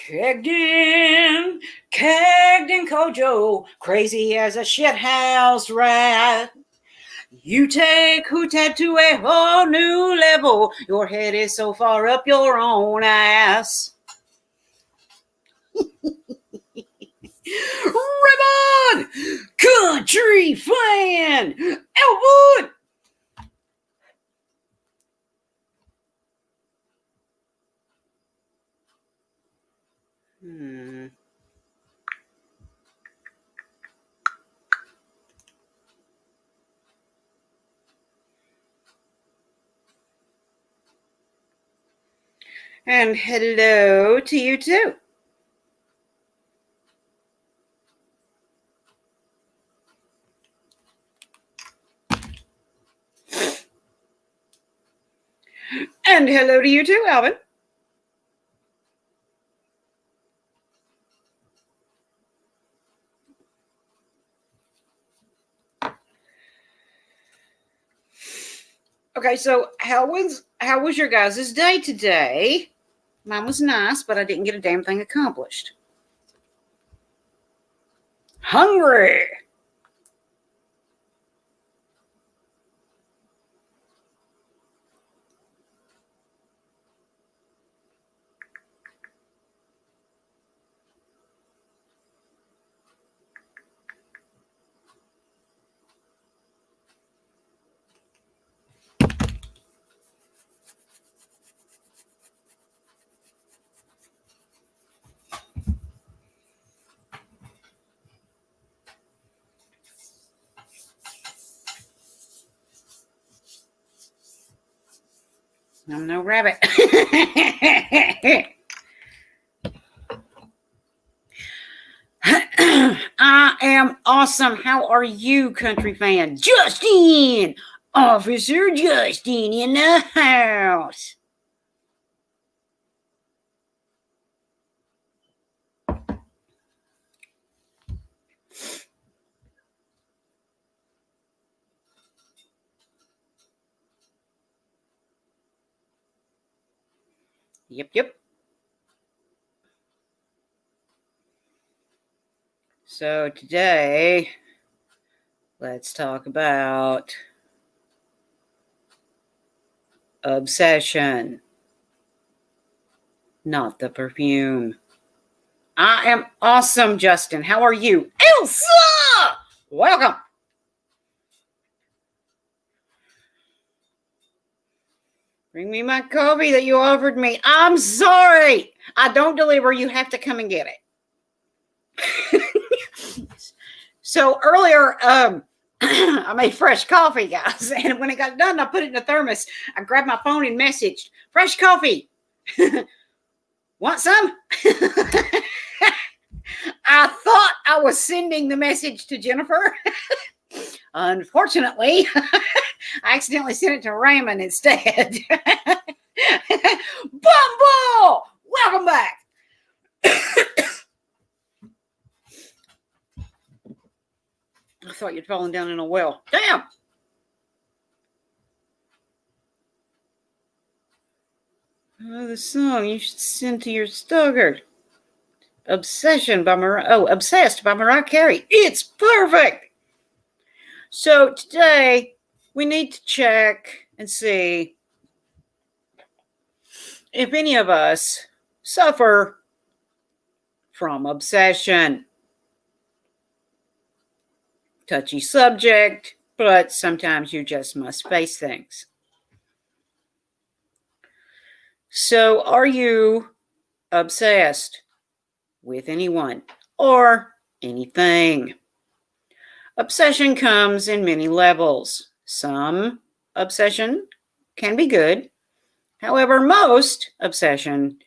Kegged in Kojo, crazy as a shithouse rat. You take Hootat to a whole new level. Your head is so far up your own ass. Ribbon! Country fan! Elwood! And hello to you too. And hello to you too, Alvin. Okay, so how was your guys' day today? Mine was nice, but I didn't get a damn thing accomplished. Hungry. I'm no rabbit. I am awesome. How are you, country fan? Justin! Officer Justin in the house. Yep. So today, let's talk about obsession, not the perfume. I am awesome, Justin. How are you? Elsa! Welcome. Bring me my coffee that you offered me. I'm sorry. I don't deliver. You have to come and get it. So earlier, I made fresh coffee, guys. And when it got done, I put it in a thermos. I grabbed my phone and messaged, fresh coffee. Want some? I thought I was sending the message to Jennifer. Unfortunately, I accidentally sent it to Raymond instead. Bumble! Welcome back. I thought you'd fallen down in a well. Damn! Oh, the song you should send to your stalker. Obsessed by Mariah Carey. It's perfect. So today we need to check and see if any of us suffer from obsession. Touchy subject, but sometimes you just must face things. So are you obsessed with anyone or anything? Obsession comes in many levels. Some obsession can be good. However, most obsession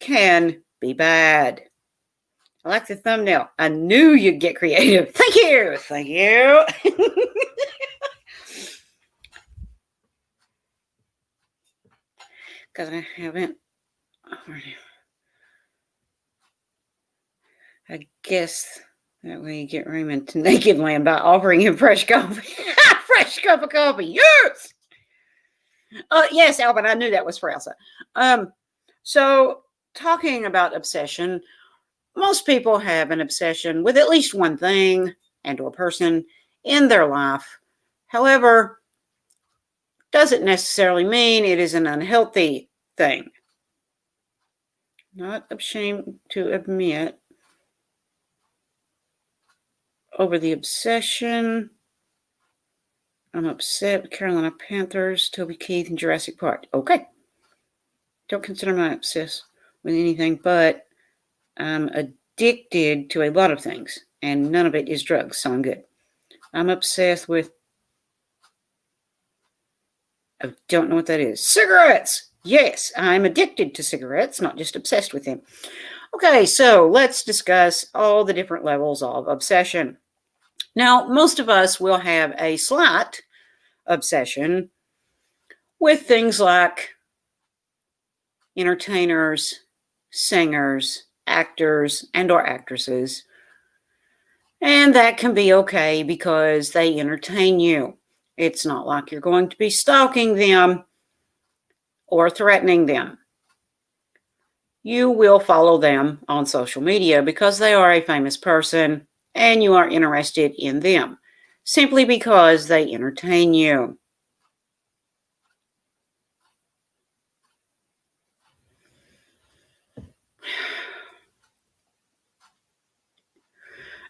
can be bad. I like the thumbnail. I knew you'd get creative. Thank you. Thank you. Because I haven't. I guess that way you get Raymond to naked land by offering him fresh coffee. Fresh cup of coffee. Yes. Yes, Alvin, I knew that was for Elsa. So talking about obsession, most people have an obsession with at least one thing and or person in their life. However, doesn't necessarily mean it is an unhealthy thing. Not ashamed to admit over the obsession. I'm upset with Carolina Panthers, Toby Keith, and Jurassic Park. Okay. Don't consider me obsessed with anything, but I'm addicted to a lot of things, and none of it is drugs, so I'm good. I'm obsessed with, I don't know what that is. Cigarettes! Yes, I'm addicted to cigarettes, not just obsessed with them. Okay, so let's discuss all the different levels of obsession. Now, most of us will have a slight obsession with things like entertainers, singers, actors, and or actresses. And that can be okay because they entertain you. It's not like you're going to be stalking them or threatening them. You will follow them on social media because they are a famous person and you are interested in them simply because they entertain you.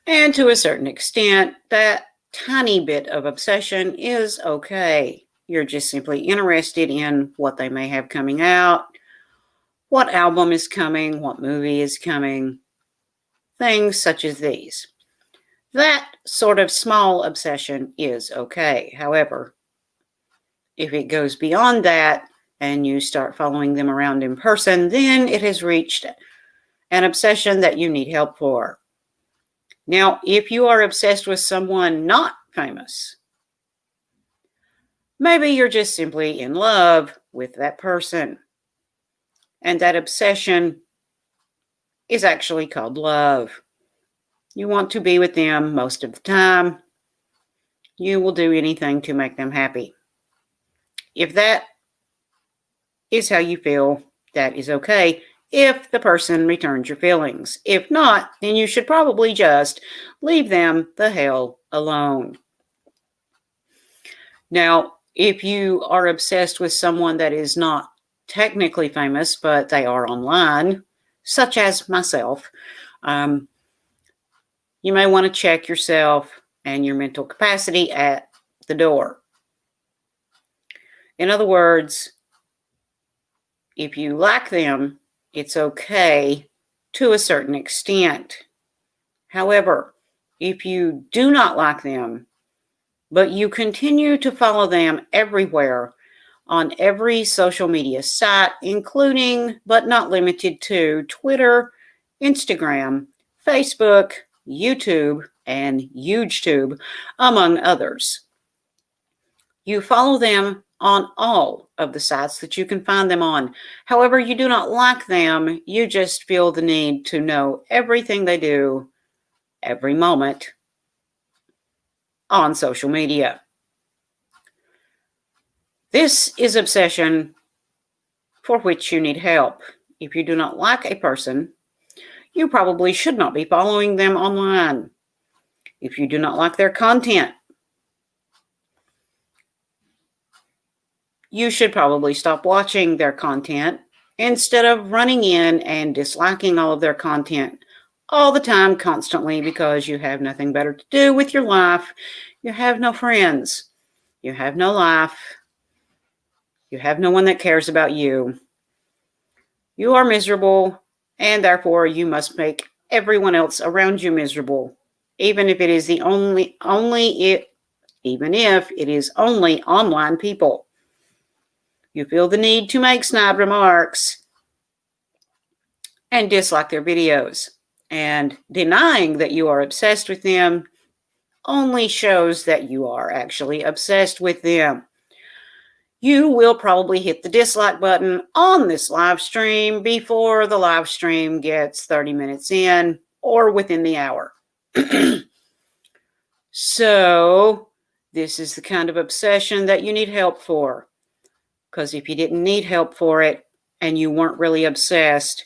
And to a certain extent, that tiny bit of obsession is okay. You're just simply interested in what they may have coming out, what album is coming, what movie is coming, things such as these. That sort of small obsession is okay. However, if it goes beyond that and you start following them around in person, then it has reached an obsession that you need help for. Now, if you are obsessed with someone not famous, maybe you're just simply in love with that person. And that obsession is actually called love. You want to be with them most of the time. You will do anything to make them happy. If that is how you feel, that is okay if the person returns your feelings. If not, then you should probably just leave them the hell alone. Now, if you are obsessed with someone that is not technically famous, but they are online, such as myself, you may want to check yourself and your mental capacity at the door. In other words, if you like them, it's okay to a certain extent. However, if you do not like them, but you continue to follow them everywhere on every social media site, including but not limited to Twitter, Instagram, Facebook, YouTube, and YouTube, among others. You follow them on all of the sites that you can find them on. However, you do not like them. You just feel the need to know everything they do every moment on social media. This is obsession for which you need help. If you do not like a person, you probably should not be following them online. If you do not like their content, you should probably stop watching their content instead of running in and disliking all of their content all the time, constantly, because you have nothing better to do with your life. You have no friends. You have no life. You have no one that cares about you. You are miserable, and therefore you must make everyone else around you miserable, even if it is even if it is only online people. You feel the need to make snide remarks and dislike their videos. And denying that you are obsessed with them only shows that you are actually obsessed with them. You will probably hit the dislike button on this live stream before the live stream gets 30 minutes in or within the hour. So, this is the kind of obsession that you need help for. Because if you didn't need help for it and you weren't really obsessed,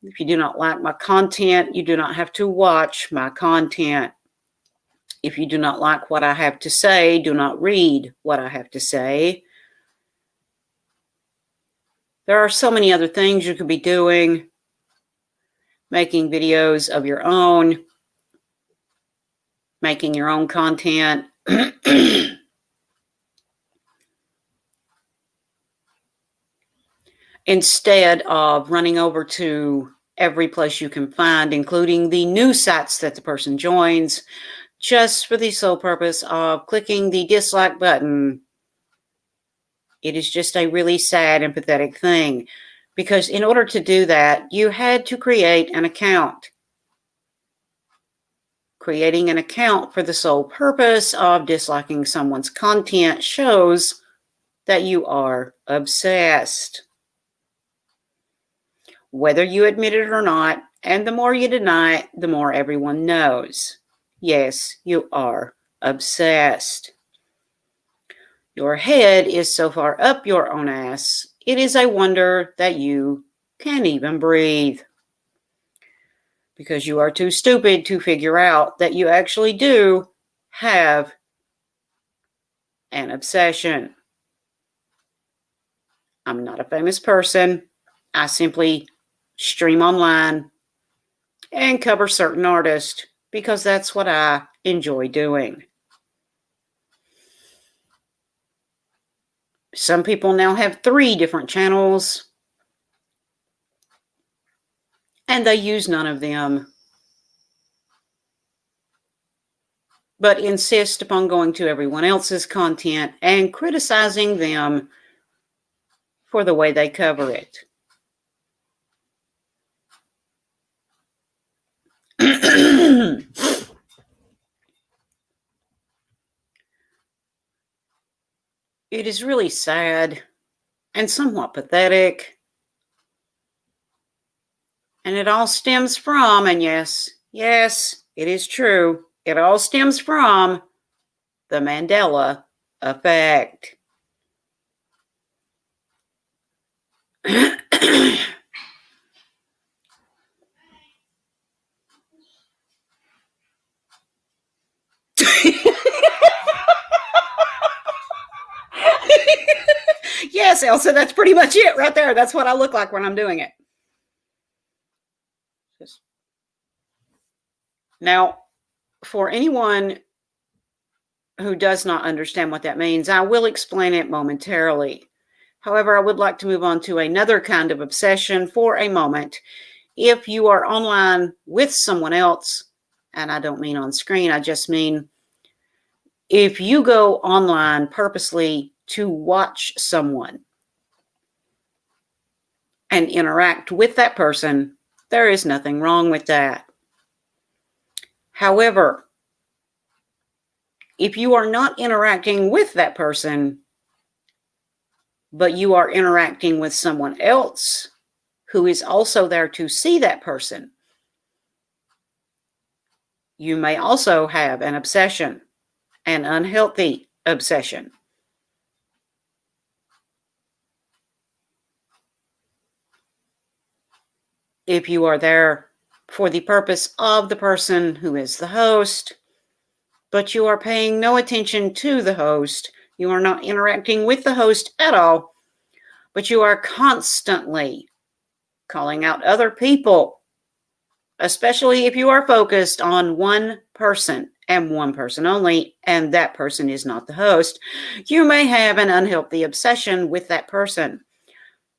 If you do not like my content, you do not have to watch my content. If you do not like what I have to say, do not read what I have to say. There are so many other things you could be doing. Making videos of your own. Making your own content. Instead of running over to every place you can find, including the new sites that the person joins, just for the sole purpose of clicking the dislike button. It is just a really sad and pathetic thing, because in order to do that, you had to create an account. Creating an account for the sole purpose of disliking someone's content shows that you are obsessed. Whether you admit it or not, and the more you deny it, the more everyone knows. Yes, you are obsessed. Your head is so far up your own ass, it is a wonder that you can even breathe. Because you are too stupid to figure out that you actually do have an obsession. I'm not a famous person. I simply stream online and cover certain artists because that's what I enjoy doing. Some people now have 3 different channels, and they use none of them, but insist upon going to everyone else's content and criticizing them for the way they cover it. It is really sad and somewhat pathetic. And it all stems from, and yes, it is true, it all stems from the Mandela effect. Yes, Elsa, that's pretty much it right there. That's what I look like when I'm doing it. Now, for anyone who does not understand what that means, I will explain it momentarily. However, I would like to move on to another kind of obsession for a moment. If you are online with someone else, and I don't mean on screen, I just mean if you go online purposely to watch someone and interact with that person, there is nothing wrong with that. However, if you are not interacting with that person, but you are interacting with someone else who is also there to see that person, you may also have an obsession, an unhealthy obsession. If you are there for the purpose of the person who is the host, but you are paying no attention to the host, you are not interacting with the host at all, but you are constantly calling out other people, especially if you are focused on one person and one person only, and that person is not the host, you may have an unhealthy obsession with that person.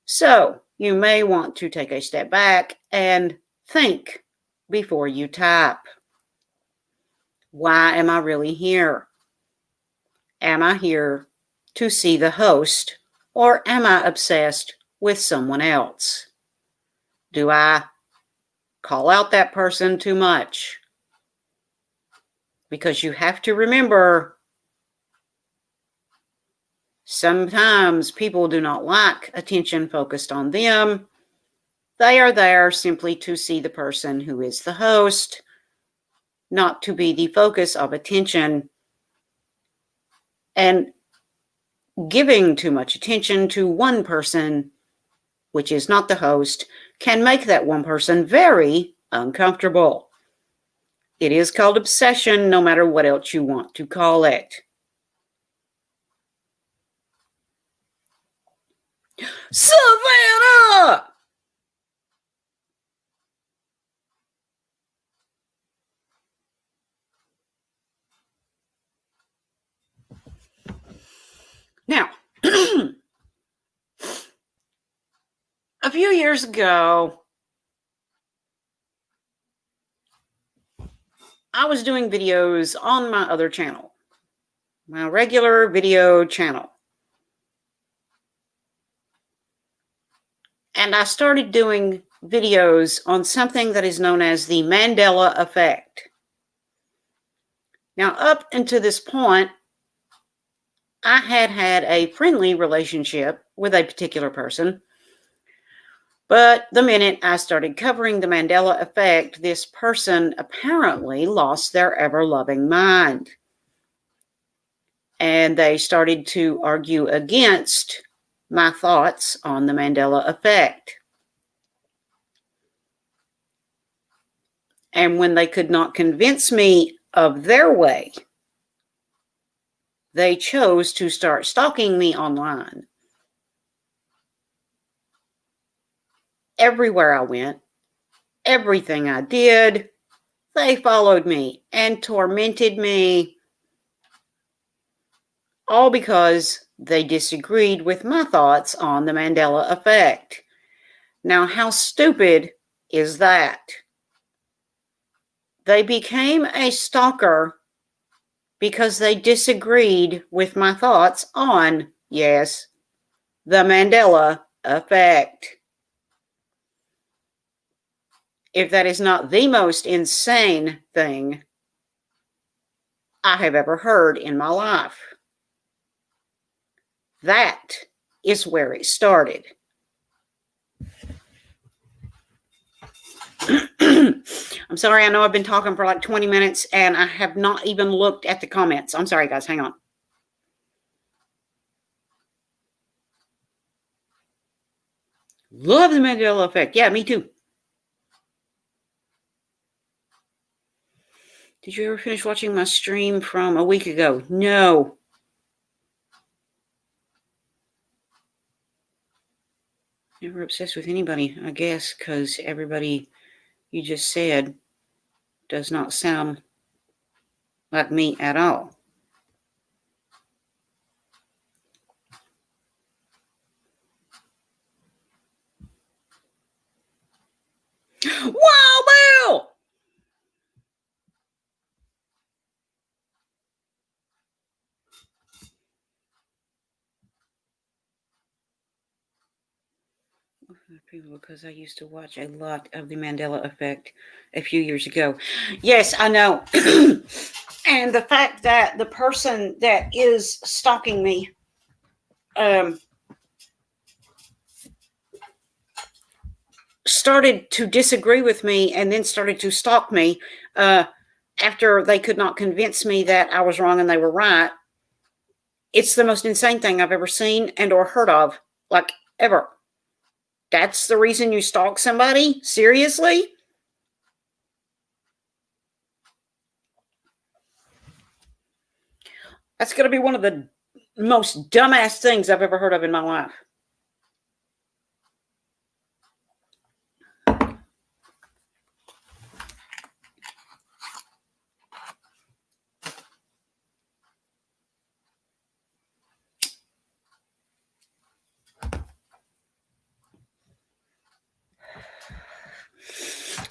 So you may want to take a step back and think before you type. Why am I really here? Am I here to see the host, or am I obsessed with someone else? Do I call out that person too much? Because you have to remember, sometimes people do not like attention focused on them. They are there simply to see the person who is the host, not to be the focus of attention. And giving too much attention to one person which is not the host, can make that one person very uncomfortable. It is called obsession, no matter what else you want to call it. Savannah! Now, a few years ago, I was doing videos on my other channel, my regular video channel. And I started doing videos on something that is known as the Mandela effect. Now, up until this point, I had a friendly relationship with a particular person. But the minute I started covering the Mandela effect, this person apparently lost their ever-loving mind. And they started to argue against my thoughts on the Mandela effect. And when they could not convince me of their way, they chose to start stalking me online. Everywhere I went, everything I did, they followed me and tormented me, all because they disagreed with my thoughts on the Mandela effect. Now, how stupid is that? They became a stalker because they disagreed with my thoughts on, yes, the Mandela effect. If that is not the most insane thing I have ever heard in my life. That is where it started. I'm sorry, I know I've been talking for like 20 minutes and I have not even looked at the comments. I'm sorry, guys, hang on. Love the Mandela effect. Yeah, me too. Did you ever finish watching my stream from a week ago? No. Never obsessed with anybody, I guess, because everybody you just said does not sound like me at all. Wow, Bill! People, because I used to watch a lot of the Mandela effect a few years ago. Yes, I know. And the fact that the person that is stalking me started to disagree with me and then started to stalk me after they could not convince me that I was wrong and they were right. It's the most insane thing I've ever seen and or heard of, like, ever. That's the reason you stalk somebody? Seriously? That's going to be one of the most dumbass things I've ever heard of in my life.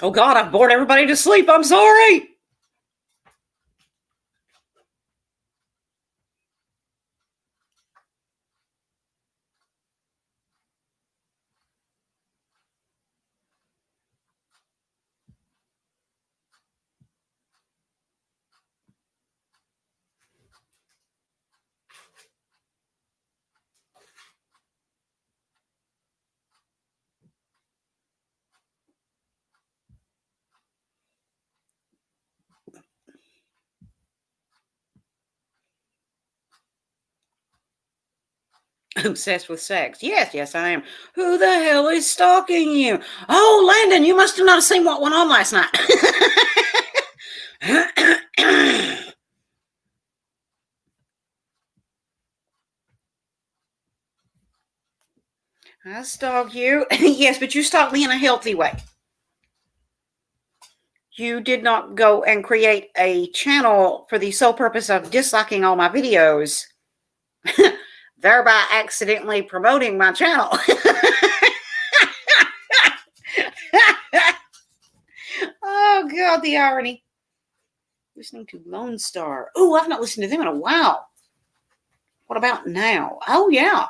Oh God, I've bored everybody to sleep. I'm sorry. Obsessed with sex. Yes, I am. Who the hell is stalking you? Oh, Landon, you must have not seen what went on last night. I stalk you. Yes, but you stalked me in a healthy way. You did not go and create a channel for the sole purpose of disliking all my videos, thereby accidentally promoting my channel. Oh, God, the irony. Listening to Lone Star. Oh, I've not listened to them in a while. What about now? Oh, yeah.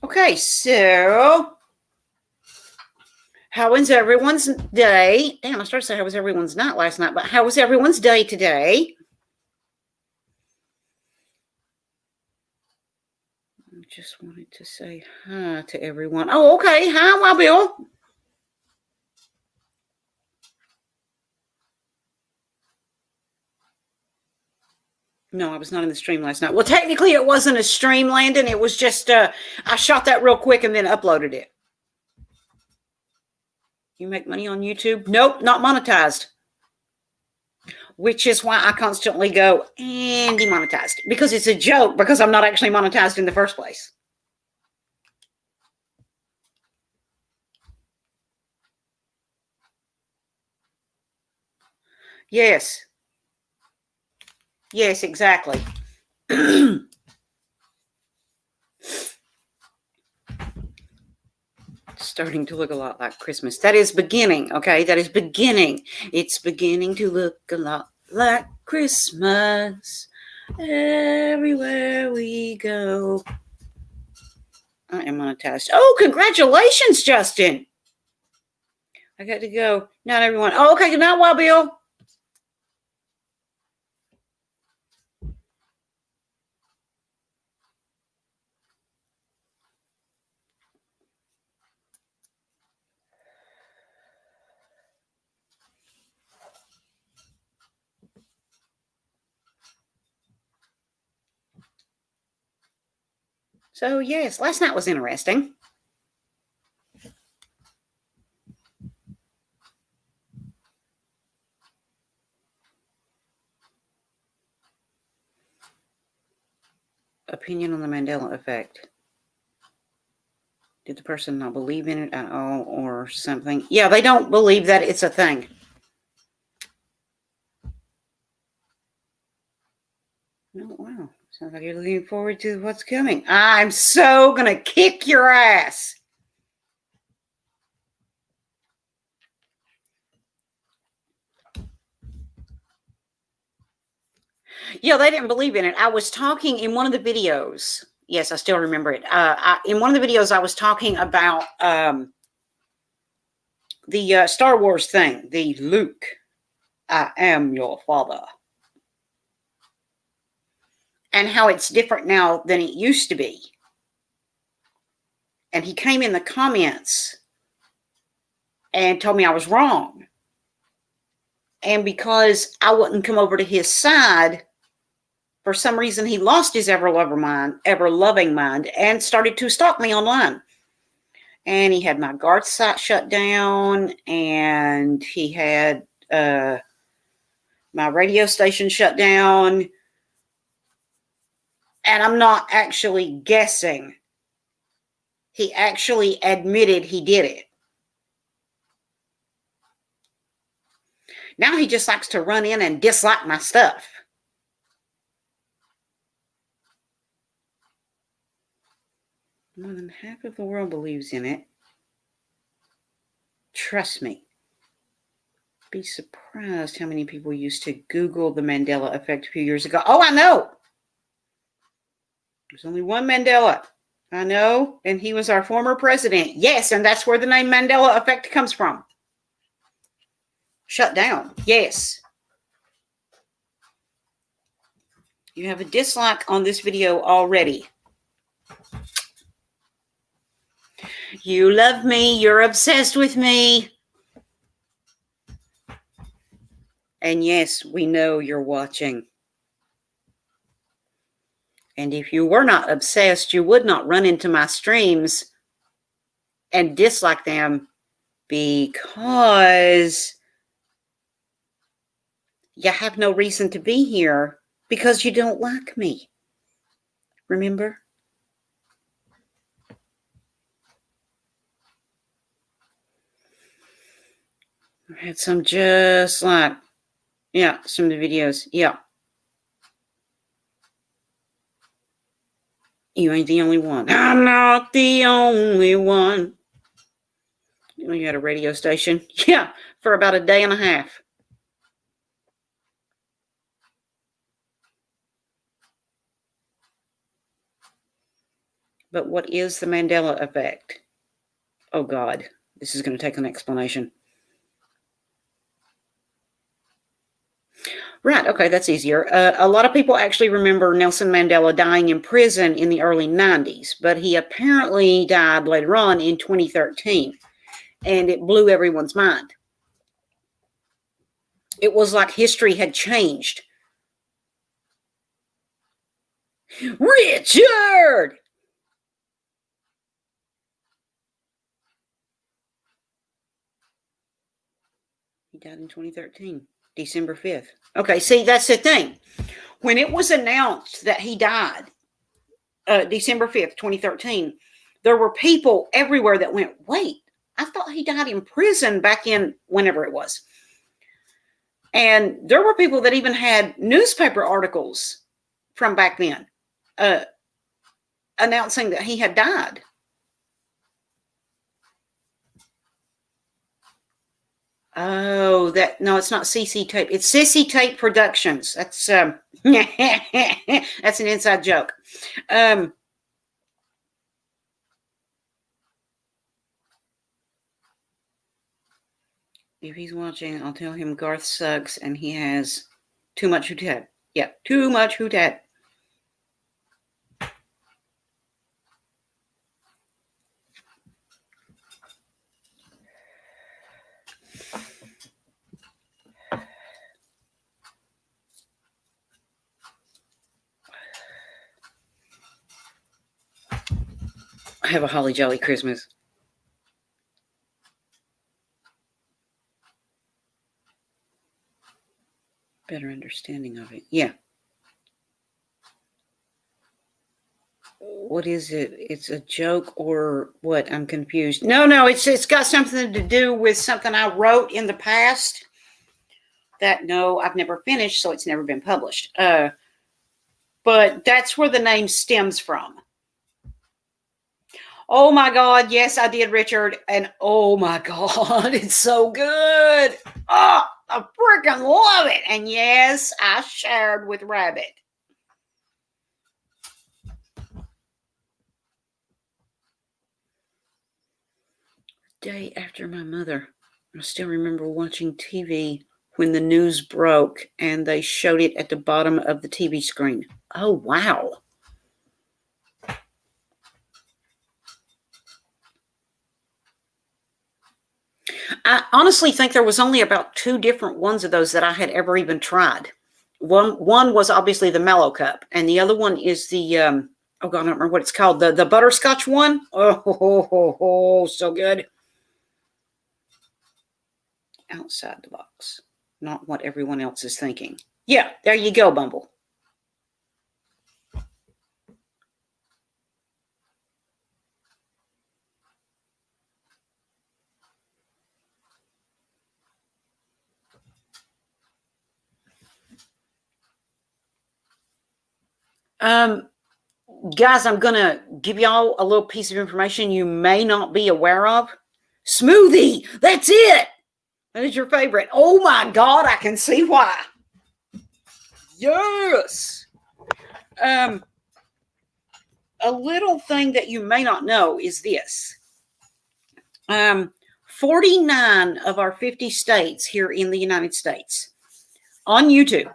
Okay, so how was everyone's day? Damn, I started to say how was everyone's night last night, but how was everyone's day today? I just wanted to say hi to everyone. Oh, okay. Hi, my Bill. No, I was not in the stream last night. Well, technically, it wasn't a stream, Landon. It was just, I shot that real quick and then uploaded it. You make money on YouTube? Nope, not monetized. Which is why I constantly go and demonetized. Because it's a joke, because I'm not actually monetized in the first place. Yes. Yes, exactly. Starting to look a lot like Christmas. That is beginning, okay? That is beginning. It's beginning to look a lot like Christmas everywhere we go. I am monetized. Oh, congratulations, Justin. I got to go. Not everyone. Oh, okay. Good night, Wild Bill. So, yes, last night was interesting. Opinion on the Mandela effect. Did the person not believe in it at all or something? Yeah, they don't believe that it's a thing. No, wow. Sounds like you're looking forward to what's coming. I'm so going to kick your ass. Yeah, they didn't believe in it. I was talking in one of the videos. Yes, I still remember it. In one of the videos, I was talking about the Star Wars thing. The Luke, I am your father. And how it's different now than it used to be. And he came in the comments and told me I was wrong. And because I wouldn't come over to his side, for some reason he lost his ever-loving mind and started to stalk me online. And he had my Garth site shut down, and he had my radio station shut down. And I'm not actually guessing. He actually admitted he did it. Now he just likes to run in and dislike my stuff. More than half of the world believes in it. Trust me. Be surprised how many people used to Google the Mandela effect a few years ago. Oh, I know. There's only one Mandela. I know. And he was our former president. Yes, and that's where the name Mandela effect comes from. Shut down. Yes. You have a dislike on this video already. You love me. You're obsessed with me. And yes, we know you're watching. And if you were not obsessed, you would not run into my streams and dislike them, because you have no reason to be here because you don't like me. Remember? I had some just like, yeah, some of the videos. Yeah. You ain't the only one. I'm not the only one. You know, you had a radio station. Yeah, for about a day and a half. But what is the Mandela effect? Oh, God. This is going to take an explanation. Right. Okay, that's easier. A lot of people actually remember Nelson Mandela dying in prison in the early 90s, but he apparently died later on in 2013, and it blew everyone's mind. It was like history had changed. Richard! He died in 2013, December 5th. Okay, see, that's the thing. When it was announced that he died, December 5th, 2013, there were people everywhere that went, wait, I thought he died in prison back in whenever it was. And there were people that even had newspaper articles from back then announcing that he had died. Oh, no, it's not CC Tape. It's Sissy Tape Productions. That's that's an inside joke. If he's watching, I'll tell him Garth sucks and he has too much hootat. Yeah, too much hootat. Have a holly jolly Christmas. Better understanding of it. Yeah. What is it? It's a joke or what? I'm confused. No, it's got something to do with something I wrote in the past that, no, I've never finished, so it's never been published. But that's where the name stems from. Oh my God, yes, I did, Richard. And oh my God, it's so good. Oh, I freaking love it. And yes, I shared with Rabbit. Day after my mother, I still remember watching TV when the news broke and they showed it at the bottom of the TV screen. Oh, wow. I honestly think there was only about 2 different ones of those that I had ever even tried. One was obviously the Mellow Cup, and the other one is the, oh God, I don't remember what it's called, the butterscotch one. Oh, so good. Outside the box, not what everyone else is thinking. Yeah, there you go, Bumble. Guys, I'm going to give y'all a little piece of information you may not be aware of. Smoothie, that's it. That is your favorite. Oh my God, I can see why. Yes. A little thing that you may not know is this. 49 of our 50 states here in the United States on YouTube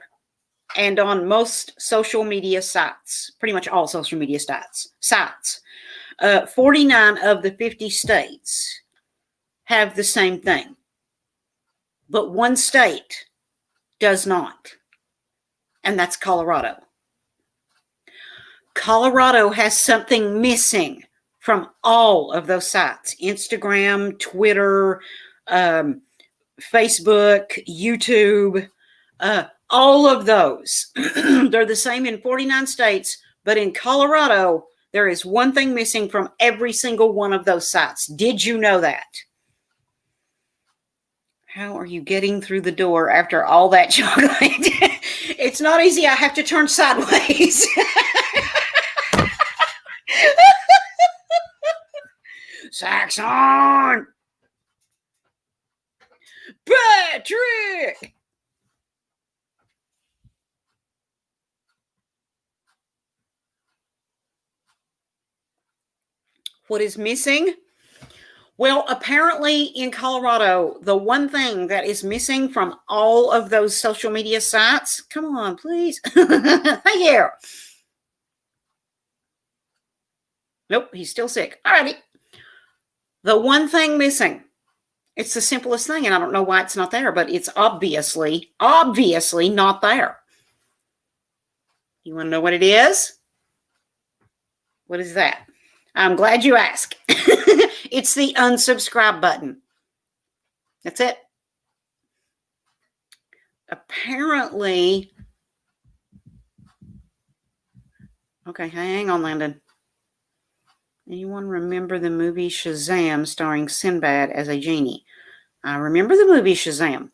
and on most social media sites, pretty much all social media sites. 49 of the 50 states have the same thing, but one state does not, and that's Colorado. Colorado has something missing from all of those sites: Instagram, Twitter, Facebook, YouTube, all of those. They're the same in 49 states, but in Colorado, there is one thing missing from every single one of those sites. Did you know that? How are you getting through the door after all that chocolate? It's not easy. I have to turn sideways. Saxon! Patrick! What is missing? Well, apparently in Colorado, the one thing that is missing from all of those social media sites, come on, please. Thank you. Nope, he's still sick. All righty. The one thing missing, it's the simplest thing, and I don't know why it's not there, but it's obviously not there. You want to know what it is? What is that? I'm glad you asked. It's the unsubscribe button. That's it. Apparently, okay, hang on, Landon. Anyone remember the movie Shazam starring Sinbad as a genie? I remember the movie Shazam.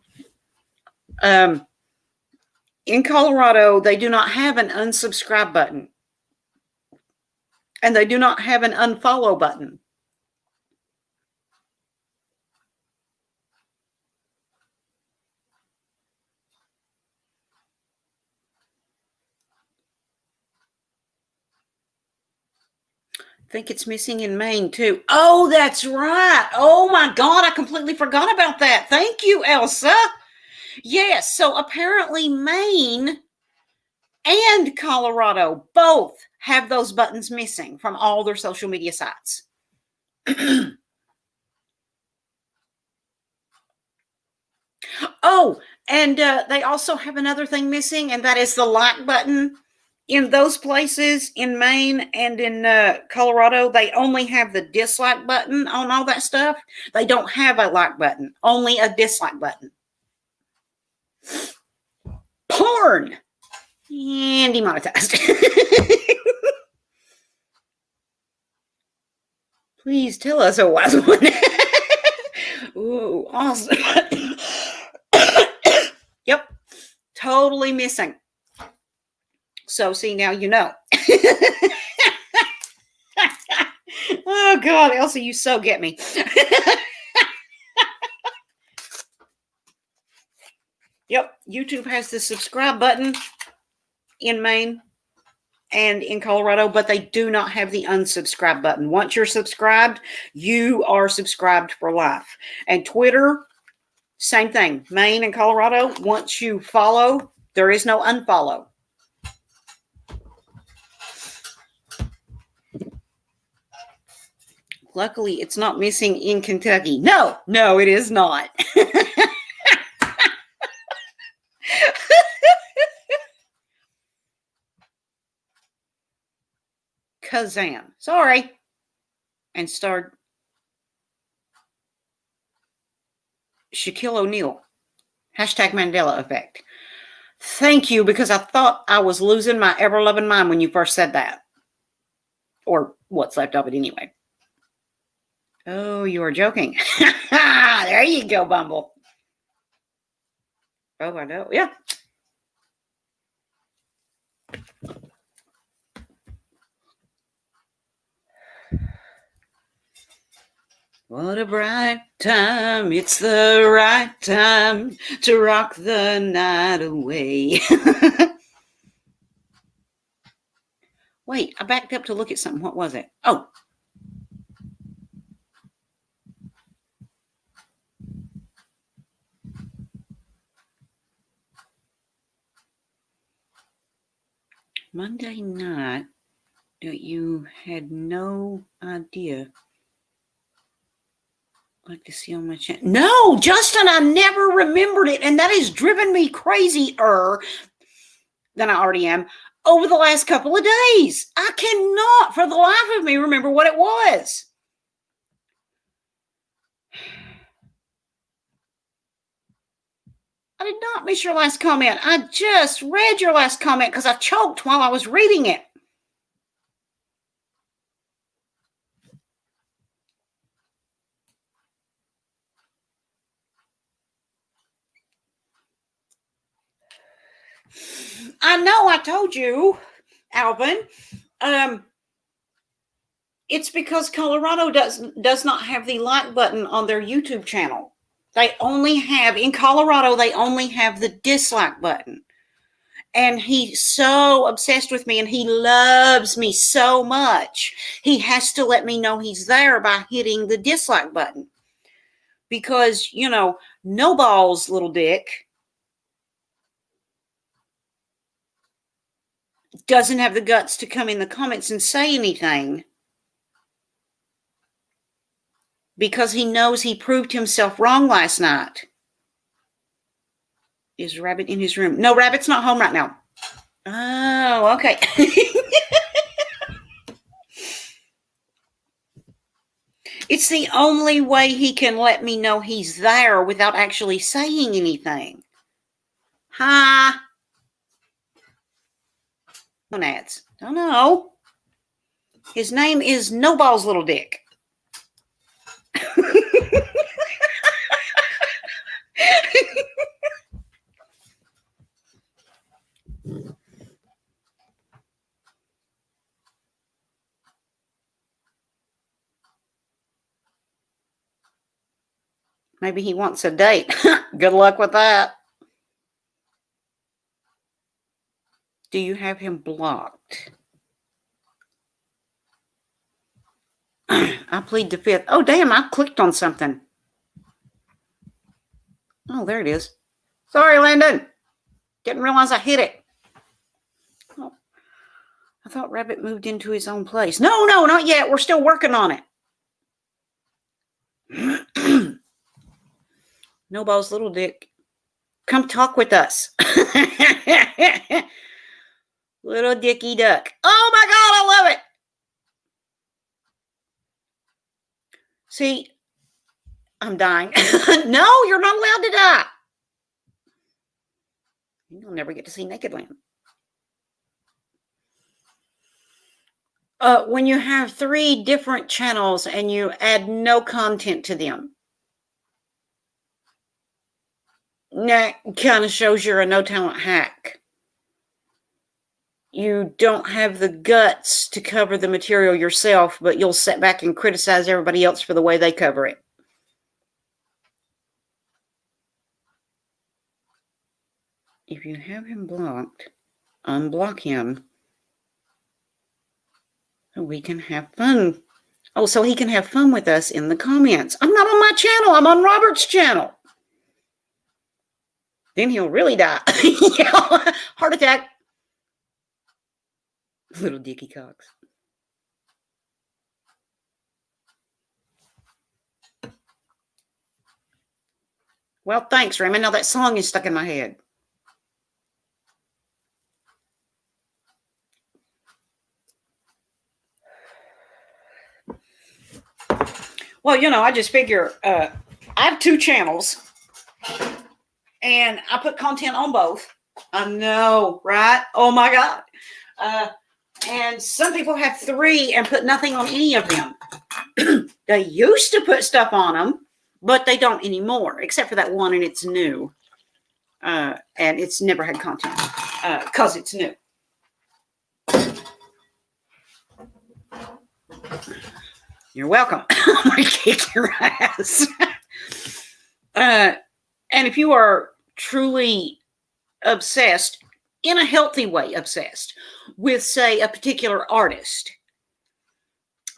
In Colorado, they do not have an unsubscribe button. And they do not have an unfollow button. I think it's missing in Maine, too. Oh, that's right. Oh, my God. I completely forgot about that. Thank you, Elsa. Yes. So apparently Maine and Colorado both have those buttons missing from all their social media sites. Oh, and they also have another thing missing, and that is the like button. In those places, in Maine and in Colorado, they only have the dislike button on all that stuff. They don't have a like button, only a dislike button. Porn! And demonetized. Please tell us a wise one. Ooh, awesome. Yep, totally missing. So, see, now you know. Oh, God, Elsa, you so get me. Yep, YouTube has the subscribe button in Maine and in Colorado, but they do not have the unsubscribe button. Once you're subscribed, you are subscribed for life. And Twitter, same thing. Maine and Colorado, once you follow, there is no unfollow. Luckily, it's not missing in Kentucky. No, it is not. Kazam. Sorry. And starred Shaquille O'Neal. Hashtag Mandela effect. Thank you, because I thought I was losing my ever-loving mind when you first said that. Or what's left of it anyway. Oh, you are joking. There you go, Bumble. Oh, I know. Yeah. What a bright time. It's the right time to rock the night away. Wait, I backed up to look at something. What was it? Oh. Monday night that you had no idea like to see on my channel? No, Justin, I never remembered it, and that has driven me crazier than I already am over the last couple of days. I cannot for the life of me remember what it was. I did not miss your last comment. I just read your last comment because I choked while I was reading it. I know I told you, Alvin. It's because Colorado does not have the like button on their YouTube channel. They only have, in Colorado, they only have the dislike button. And he's so obsessed with me and he loves me so much. He has to let me know he's there by hitting the dislike button. Because, you know, no balls, little dick, doesn't have the guts to come in the comments and say anything. Because he knows he proved himself wrong last night. Is Rabbit in his room? No, Rabbit's not home right now. Oh, okay. It's the only way he can let me know he's there without actually saying anything. Hi. Gonads. Don't know. His name is No Balls Little Dick. Maybe he wants a date. Good luck with that. Do you have him blocked? I plead the fifth. Oh, damn, I clicked on something. Oh, there it is. Sorry, Landon. Didn't realize I hit it. Oh, I thought Rabbit moved into his own place. No, not yet. We're still working on it. No Balls Little Dick. Come talk with us. Little Dicky Duck. Oh my God, I love it. See, I'm dying. No, you're not allowed to die. You'll never get to see Naked Land. When you have 3 different channels and you add no content to them, that kind of shows you're a no-talent hack. You don't have the guts to cover the material yourself, but you'll sit back and criticize everybody else for the way they cover it. If you have him blocked, unblock him. So we can have fun. Oh, so he can have fun with us in the comments. I'm not on my channel. I'm on Robert's channel. Then he'll really die. Yeah. Heart attack. Little Dicky Cox. Well, thanks, Raymond. Now that song is stuck in my head. Well, you know, I just figure I have 2 channels and I put content on both. I know, right? Oh my God. And some people have 3 and put nothing on any of them. They used to put stuff on them, but they don't anymore, except for that one, and it's new. And it's never had content because it's new. You're welcome. I'm going to kick your ass. And if you are truly obsessed, in a healthy way obsessed, with, say, a particular artist,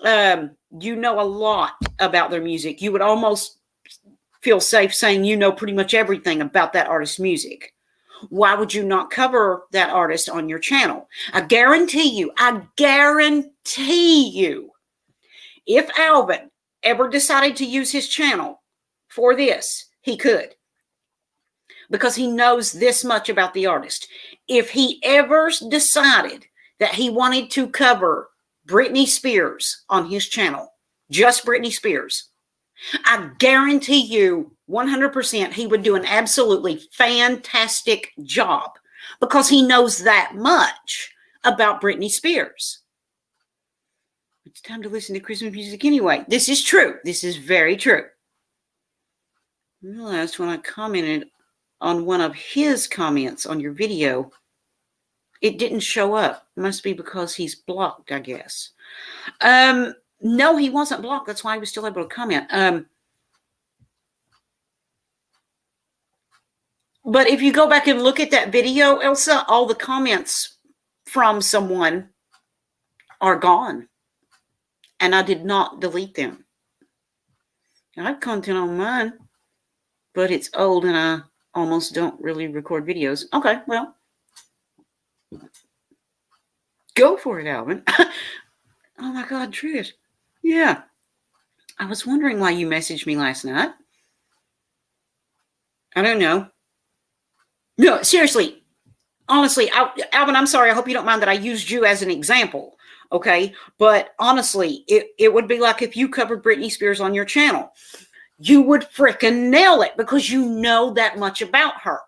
you know a lot about their music. You would almost feel safe saying you know pretty much everything about that artist's music. Why would you not cover that artist on your channel? I guarantee you, if Alvin ever decided to use his channel for this, he could. Because he knows this much about the artist. If he ever decided that he wanted to cover Britney Spears on his channel, just Britney Spears, I guarantee you 100% he would do an absolutely fantastic job because he knows that much about Britney Spears. It's time to listen to Christmas music anyway. This is true. This is very true. I realized when I commented on one of his comments on your video, it didn't show up. Must be because he's blocked, I guess. No, he wasn't blocked. That's why he was still able to comment. But if you go back and look at that video, Elsa, all the comments from someone are gone. And I did not delete them. I have content on mine, but it's old and I almost don't really record videos. Okay, well, go for it, Alvin. Oh my God, Trish. Yeah. I was wondering why you messaged me last night. I don't know. No, seriously. Honestly, Alvin, I'm sorry. I hope you don't mind that I used you as an example. Okay. But honestly, it would be like if you covered Britney Spears on your channel. You would frickin' nail it because you know that much about her.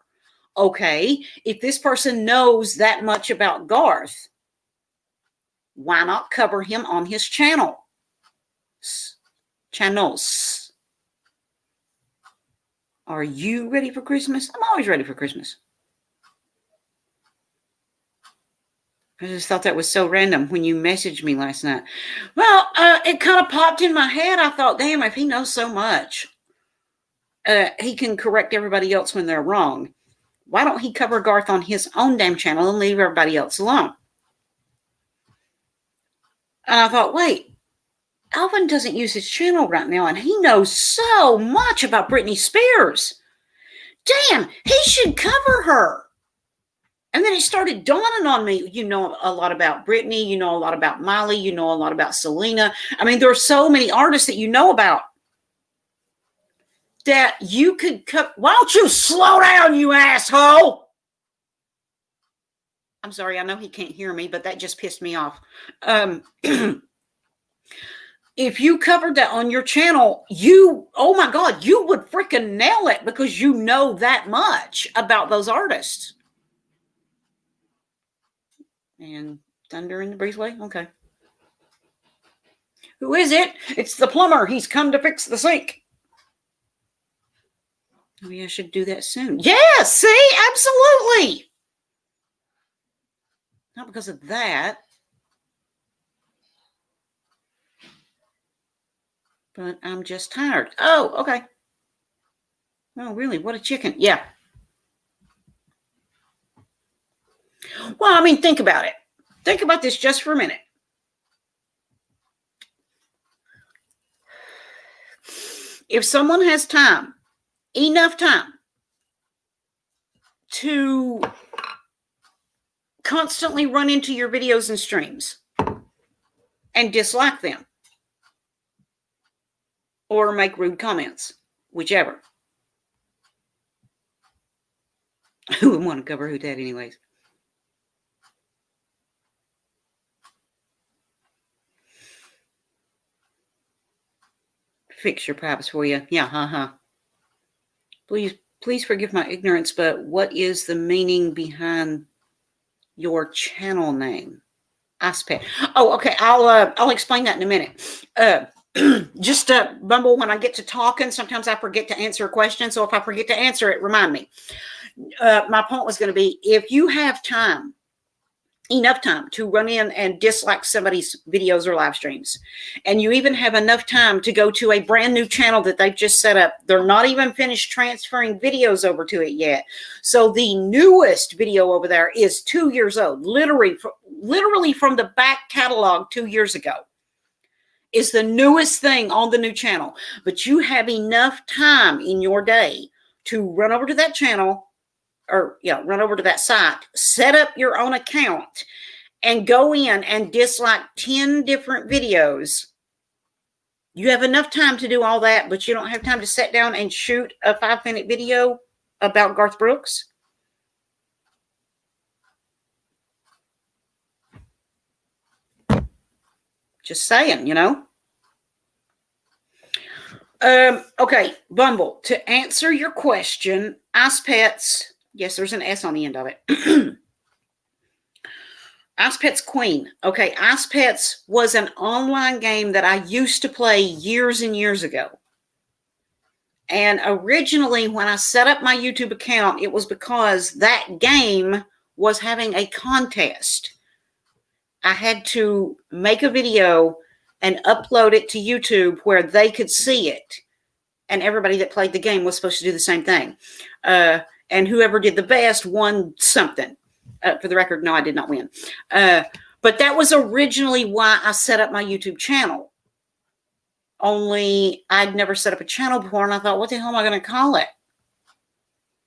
Okay. If this person knows that much about Garth, why not cover him on his channel? Channels. Are you ready for Christmas? I'm always ready for Christmas. I just thought that was so random when you messaged me last night. Well, it kind of popped in my head. I thought, damn, if he knows so much, he can correct everybody else when they're wrong. Why don't he cover Garth on his own damn channel and leave everybody else alone? And I thought, wait, Alvin doesn't use his channel right now, and he knows so much about Britney Spears. Damn, he should cover her. And then it started dawning on me, you know a lot about Britney, you know a lot about Miley, you know a lot about Selena. I mean, there are so many artists that you know about that you could cut. Why don't you slow down, you asshole? I'm sorry, I know he can't hear me, but that just pissed me off. If you covered that on your channel, oh my God, you would freaking nail it because you know that much about those artists. And thunder in the breezeway? Okay. Who is it? It's the plumber. He's come to fix the sink. Maybe I should do that soon. Yeah, see? Absolutely. Not because of that. But I'm just tired. Oh, okay. Oh, really? What a chicken. Yeah. Well, I mean, think about it. Think about this just for a minute. If someone has time, enough time to constantly run into your videos and streams and dislike them or make rude comments, whichever. Who would want to cover who that anyways? Fix your pipes for you. Yeah, Please forgive my ignorance, but what is the meaning behind your channel name? Icepets. Oh, okay. I'll explain that in a minute. Just Bumble, when I get to talking, sometimes I forget to answer a question. So if I forget to answer it, remind me. My point was going to be, if you have time, enough time to run in and dislike somebody's videos or live streams, and you even have enough time to go to a brand new channel that they've just set up, they're not even finished transferring videos over to it yet. So the newest video over there is 2 years old, literally from the back catalog 2 years ago is the newest thing on the new channel. But you have enough time in your day to run over to that channel run over to that site, set up your own account, and go in and dislike 10 different videos. You have enough time to do all that, but you don't have time to sit down and shoot a 5-minute video about Garth Brooks? Just saying, you know. Okay, Bumble, to answer your question, icepets, yes, there's an S on the end of it. icepets Queen. Okay, icepets was an online game that I used to play years and years ago. And originally, when I set up my YouTube account, it was because that game was having a contest. I had to make a video and upload it to YouTube where they could see it. And everybody that played the game was supposed to do the same thing. And whoever did the best won something. For the record, no, I did not win. But that was originally why I set up my YouTube channel. Only I'd never set up a channel before, and I thought, what the hell am I going to call it?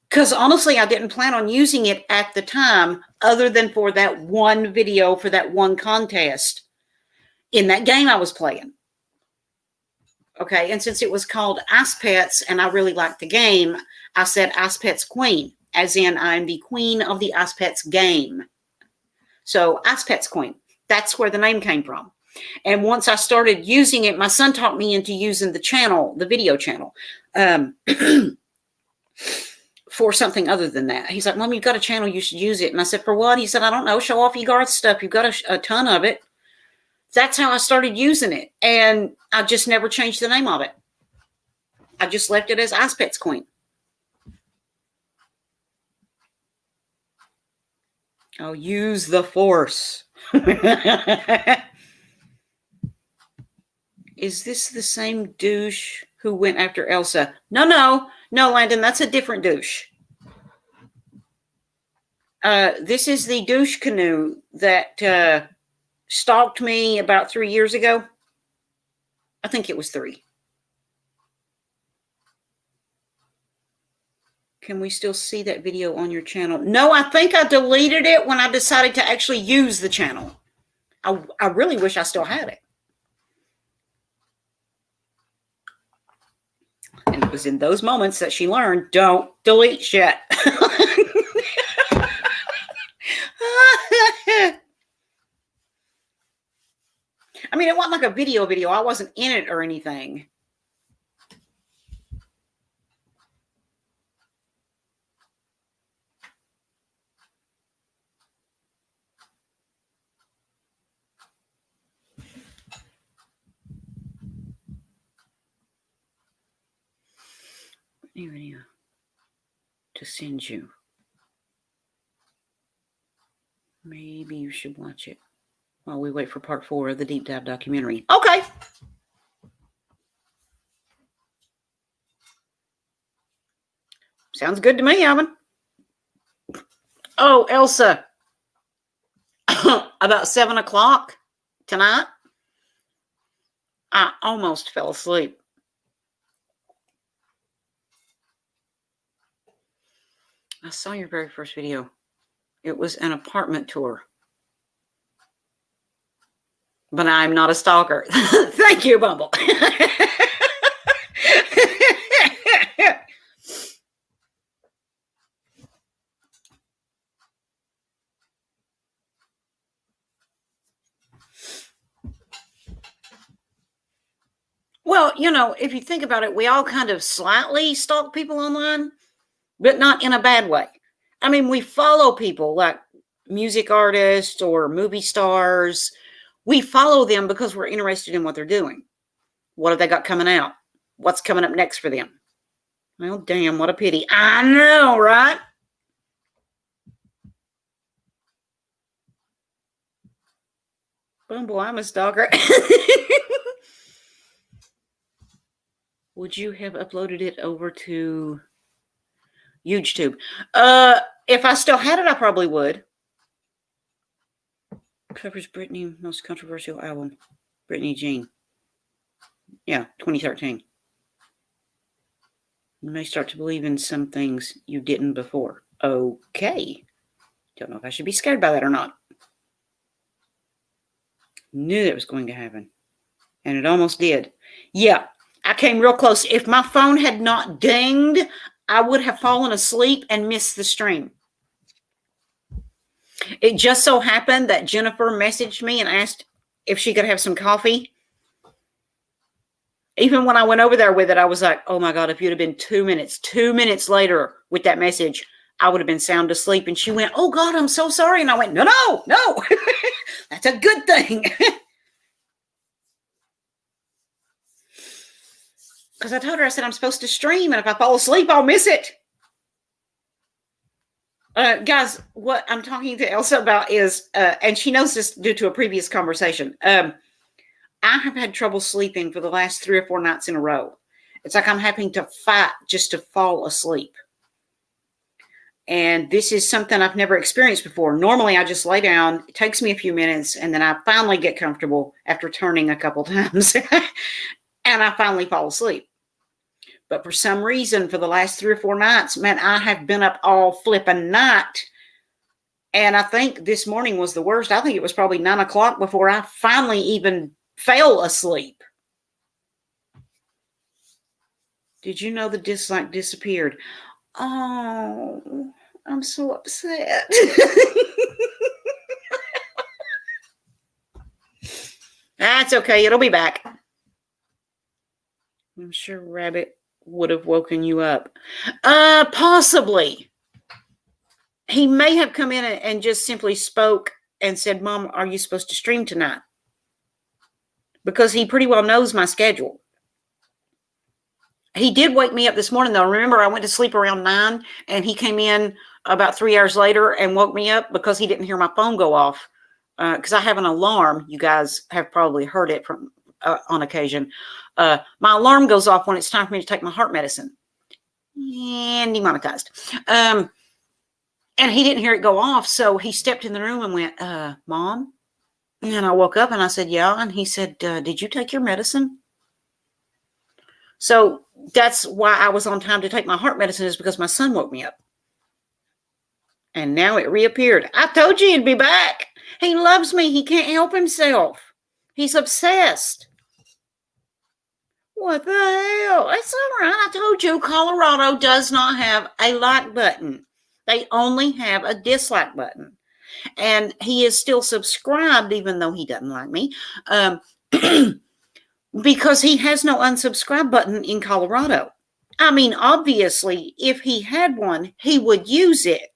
Because honestly, I didn't plan on using it at the time, other than for that one video, for that one contest in that game I was playing. Okay, and since it was called icepets, and I really liked the game, I said icepets Queen, as in I'm the queen of the icepets game. So icepets Queen, that's where the name came from. And once I started using it, my son talked me into using the channel, the video channel, for something other than that. He's like, Mom, you've got a channel, you should use it. And I said, for what? He said, I don't know, show off your Garth stuff. You've got a ton of it. That's how I started using it. And I just never changed the name of it. I just left it as icepets Queen. I'll use the force. Is this the same douche who went after Elsa? No, Landon, that's a different douche. This is the douche canoe that stalked me about 3 years ago. I think it was 3. Can we still see that video on your channel? No, I think I deleted it when I decided to actually use the channel. I really wish I still had it. And it was in those moments that she learned, don't delete shit. I mean, it wasn't like a video. I wasn't in it or anything. Video to send you. Maybe you should watch it while we wait for part 4 of the deep dive documentary. Okay. Sounds good to me, Alvin. Oh, Elsa. About 7 o'clock tonight, I almost fell asleep. I saw your very first video. It was an apartment tour. But I'm not a stalker. Thank you, Bumble. Well, you know, if you think about it, we all kind of slightly stalk people online, but not in a bad way. I mean, we follow people like music artists or movie stars. We follow them because we're interested in what they're doing. What have they got coming out? What's coming up next for them? Well, damn, what a pity. I know, right? Bumble, I'm a stalker. Would you have uploaded it over to YouTube? If I still had it, I probably would. Covers Britney most controversial album. Britney Jean. Yeah, 2013. You may start to believe in some things you didn't before. Okay. Don't know if I should be scared by that or not. Knew that was going to happen. And it almost did. Yeah, I came real close. If my phone had not dinged, I would have fallen asleep and missed the stream. It just so happened that Jennifer messaged me and asked if she could have some coffee. Even when I went over there with it, I was like, oh my God, if you'd have been 2 minutes later with that message, I would have been sound asleep. And she went, oh God, I'm so sorry. And I went, no. That's a good thing. Because I told her, I said, I'm supposed to stream. And if I fall asleep, I'll miss it. Guys, what I'm talking to Elsa about is, and she knows this due to a previous conversation. I have had trouble sleeping for the last 3 or 4 nights in a row. It's like I'm having to fight just to fall asleep. And this is something I've never experienced before. Normally, I just lay down. It takes me a few minutes, and then I finally get comfortable after turning a couple times. And I finally fall asleep. But for some reason, for the last 3 or 4 nights, man, I have been up all flipping night. And I think this morning was the worst. I think it was probably 9 o'clock before I finally even fell asleep. Did you know the dislike disappeared? Oh, I'm so upset. That's okay. It'll be back. I'm sure Rabbit would have woken you up. Possibly. He may have come in and just simply spoke and said, Mom, are you supposed to stream tonight? Because he pretty well knows my schedule. He did wake me up this morning, though. Remember, I went to sleep around 9, and he came in about 3 hours later and woke me up because he didn't hear my phone go off. Because I have an alarm. You guys have probably heard it from on occasion. My alarm goes off when it's time for me to take my heart medicine. And demonetized. And he didn't hear it go off, so he stepped in the room and went, Mom? And I woke up and I said, yeah. And he said, did you take your medicine? So that's why I was on time to take my heart medicine, is because my son woke me up. And now it reappeared. I told you he'd be back. He loves me. He can't help himself. He's obsessed. What the hell? It's all right. I told you Colorado does not have a like button. They only have a dislike button. And he is still subscribed, even though he doesn't like me, because he has no unsubscribe button in Colorado. I mean, obviously, if he had one, he would use it.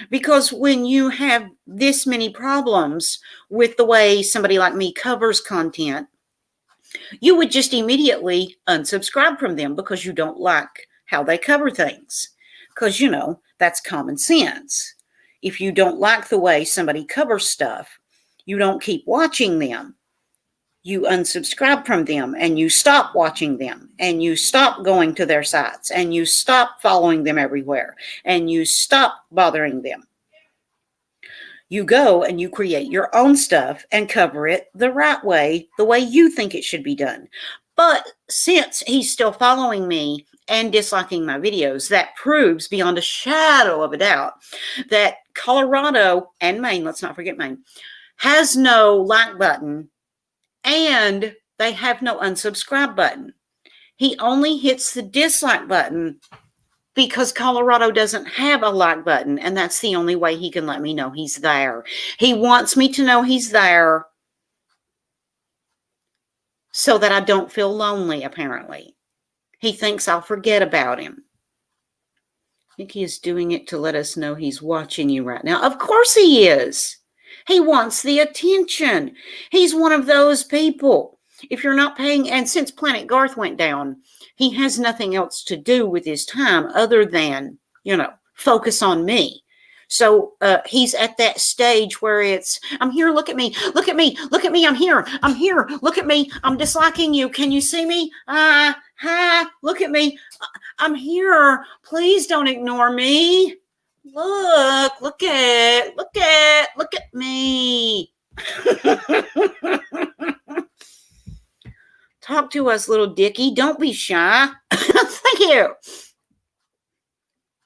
Because when you have this many problems with the way somebody like me covers content, you would just immediately unsubscribe from them because you don't like how they cover things. Because, you know, that's common sense. If you don't like the way somebody covers stuff, you don't keep watching them. You unsubscribe from them and you stop watching them and you stop going to their sites and you stop following them everywhere and you stop bothering them. You go and you create your own stuff and cover it the right way, the way you think it should be done. But since he's still following me and disliking my videos, that proves beyond a shadow of a doubt that Colorado and Maine, let's not forget Maine, has no like button and they have no unsubscribe button. He only hits the dislike button because Colorado doesn't have a like button, and that's the only way he can let me know he's there. He wants me to know he's there so that I don't feel lonely, apparently. He thinks I'll forget about him. I think he is doing it to let us know he's watching you right now. Of course he is. He wants the attention. He's one of those people. If you're not paying, and since Planet Garth went down, he has nothing else to do with his time other than, you know, focus on me. So he's at that stage where it's, I'm here, look at me, look at me, look at me, I'm here, look at me, I'm disliking you, can you see me? Hi, look at me, I'm here, please don't ignore me. Look at me. Talk to us, little Dickie. Don't be shy. Thank you.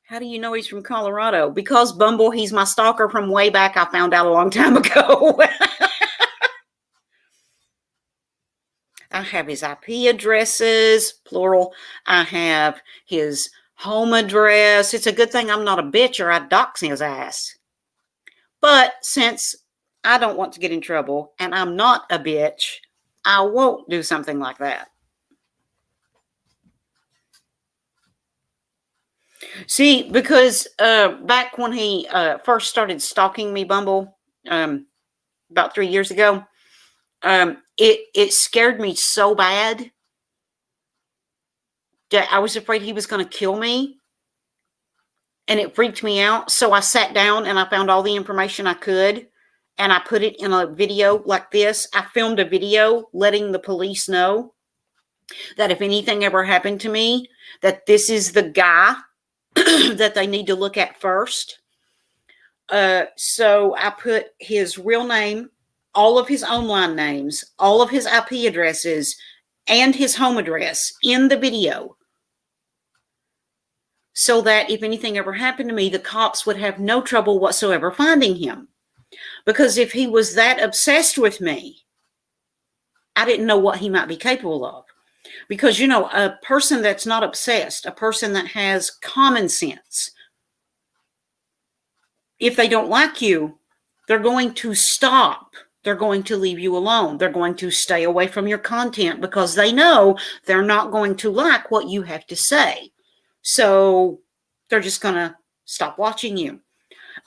How do you know he's from Colorado? Because Bumble, he's my stalker from way back. I found out a long time ago. I have his IP addresses, plural. I have his home address. It's a good thing I'm not a bitch or I'd dox his ass. But since I don't want to get in trouble and I'm not a bitch, I won't do something like that. See, because back when he first started stalking me, Bumble, about 3 years ago, it scared me so bad that I was afraid he was going to kill me. And it freaked me out. So I sat down and I found all the information I could. And I put it in a video like this. I filmed a video letting the police know that if anything ever happened to me, that this is the guy that they need to look at first. So I put his real name, all of his online names, all of his IP addresses, and his home address in the video. So that if anything ever happened to me, the cops would have no trouble whatsoever finding him. Because if he was that obsessed with me, I didn't know what he might be capable of. Because, you know, a person that's not obsessed, a person that has common sense, if they don't like you, they're going to stop. They're going to leave you alone. They're going to stay away from your content because they know they're not going to like what you have to say. So they're just going to stop watching you,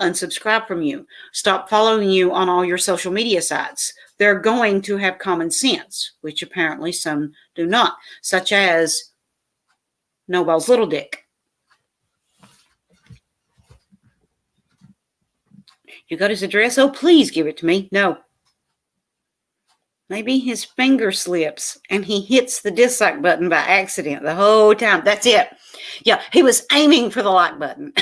unsubscribe from you, stop following you on all your social media sites. They're going to have common sense, which apparently some do not, such as Nobody's little dick. You got his address? Oh, please give it to me. No. Maybe his finger slips and he hits the dislike button by accident the whole time. That's it. Yeah, he was aiming for the like button.